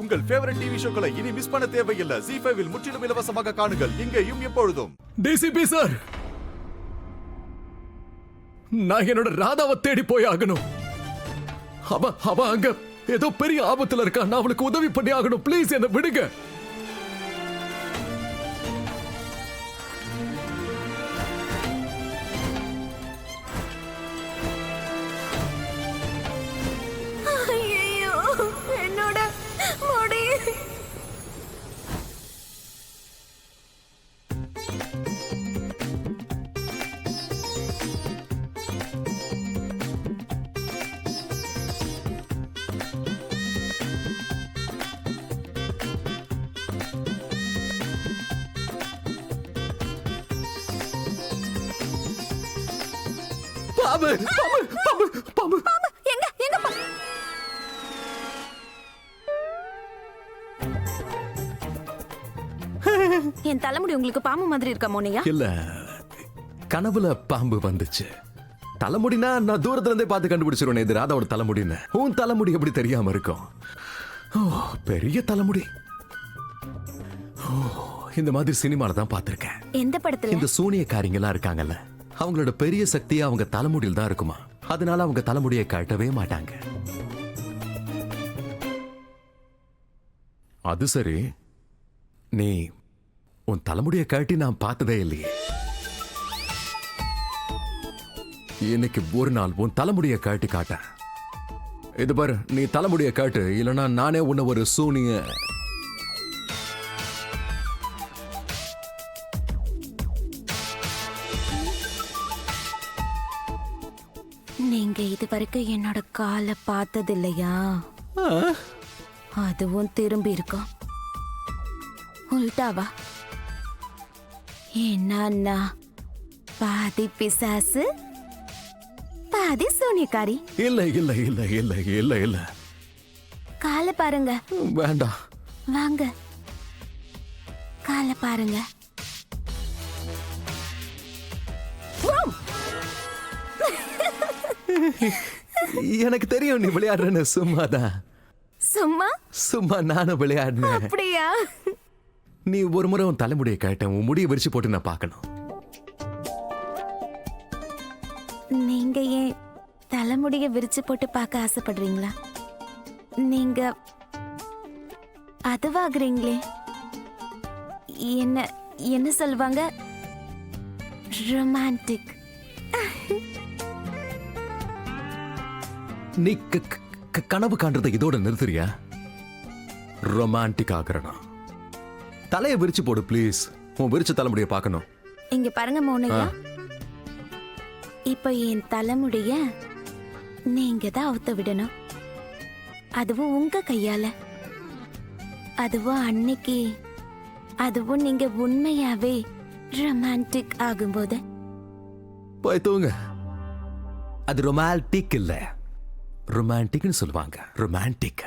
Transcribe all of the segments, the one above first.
உங்கள் favourite TV ஷோக்களை இனி miss பண்ண தேவையில்லை. ZEE5 இல் முற்றிலும் இலவசமாக காணுங்கள், இங்கேயும் எப்பொழுதும். டிசிபி சார், நான் என்னோட ராதாவை தேடி போய் ஆகணும். அவ அங்க ஏதோ பெரிய ஆபத்துல இருக்கா. நான் அவளுக்கு உதவி பண்ணி ஆகணும். ப்ளீஸ் என்ன விடுங்க. என்னோட முடி. பாம்பு பாம்பு பாம்பு பாம்பு பாம்பு எங்க எங்க என் தலைமுடி உங்களுக்கு பாம்பு மாதிரி இருக்கா மோனியா? இல்ல, கனவுல பாம்பு வந்துச்சு. தலைமுடினா நான் தூரத்துல இருந்தே பார்த்து கண்டுபிடிச்சிருவேன் இது ராதாவோட தலைமுடின்னு. உன் தலைமுடி எப்படி தெரியாம இருக்கும்? ஓ, பெரிய தலைமுடி. ஓ, இந்த மாதிரி சினிமால தான் பார்த்திருக்கேன். எந்த படத்துல? இந்த சூனியக்காரிங்களா இருக்காங்கல்ல, அவங்களோட பெரிய சக்தி அவங்க தலைமுடியில் தான் இருக்குமா. அதனால அவங்க தலைமுடியை காட்டவே மாட்டாங்க. அது சரி, நீ உன் தலைமுடியை காட்டி நான் பார்த்ததே இல்லையே. இன்னைக்கு ஒரு நாள் உன் தலைமுடியை காட்டி காட்டேன். இது பாரு, நீ தலைமுடியை காட்டு, இல்லைன்னா நானே உன்னை ஒரு சூனிய. நீங்க இதுவரைக்கும் என்னோட காலை பார்த்தது இல்லையா? அதுவும் திரும்பி இருக்கும். உல்டாவா? என்ன பாதி பிசாசு பாதி சூனியக்காரி. இல்ல இல்ல இல்ல இல்ல இல்ல இல்ல. காலை பாருங்க. வேண்டாம். வாங்க, காலை பாருங்க. எனக்கு தெரியும் நீ விளையாடுறேன்னு. சும்மாதான். சும்மா சும்மா நானும் விளையாடுனேன். அப்படியா? நீ ஒரு முறை உன் தலைமுடியை காட்ட, உன் முடியை விரிச்சு போட்டு நான் பார்க்கணும். நீங்க ஏன் தலைமுடிய விரிச்சு போட்டு பார்க்க ஆசைப்படுறீங்களா? நீங்க அதுவாகிறீங்களே. என்ன என்ன சொல்லுவாங்க? ரொமான்டிக். நீ கனவு காண்றதை இதோட நிறுத்துறியா? ரொமான்டிக் ஆகிறனா? தலையை விரிச்சு போடு ப்ளீஸ். உன் விரிச்ச தலைமுடியை பார்க்கணும். இங்க பாருங்க மோனையா, இப்ப என் தலைமுடிய நீங்க தான் அவுத்த விடணும். அதுவும் உங்க கையால. அதுவும் அன்னைக்கு, அதுவும் நீங்க உண்மையாவே ரொமான்டிக் ஆகும்போது. போய் தூங்க. அது ரொமான்டிக் இல்ல, ரொமான்டிக்னு சொல்லுவாங்க. ரொமான்டிக்.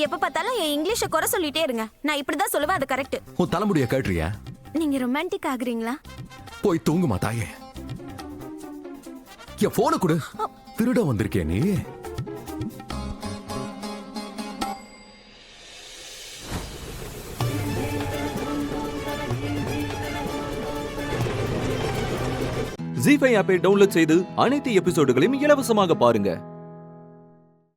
எப்ப பார்த்தாலும் என் இங்கிலீஷ குறை சொல்லிட்டே இருங்க. நான் இப்படிதான் சொல்லுவேன், அது கரெக்ட். உன் தலைமுடியை காட்டுறியா? நீங்க ரொமான்டிக் ஆகுறீங்களா? போய் தூங்குமா தாயே. என் போனை கொடு. திருட வந்திருக்கே நீ. ZEE5 ஆப்பை டவுன்லோட் செய்து அனைத்து எபிசோடுகளையும் இலவசமாக பாருங்க.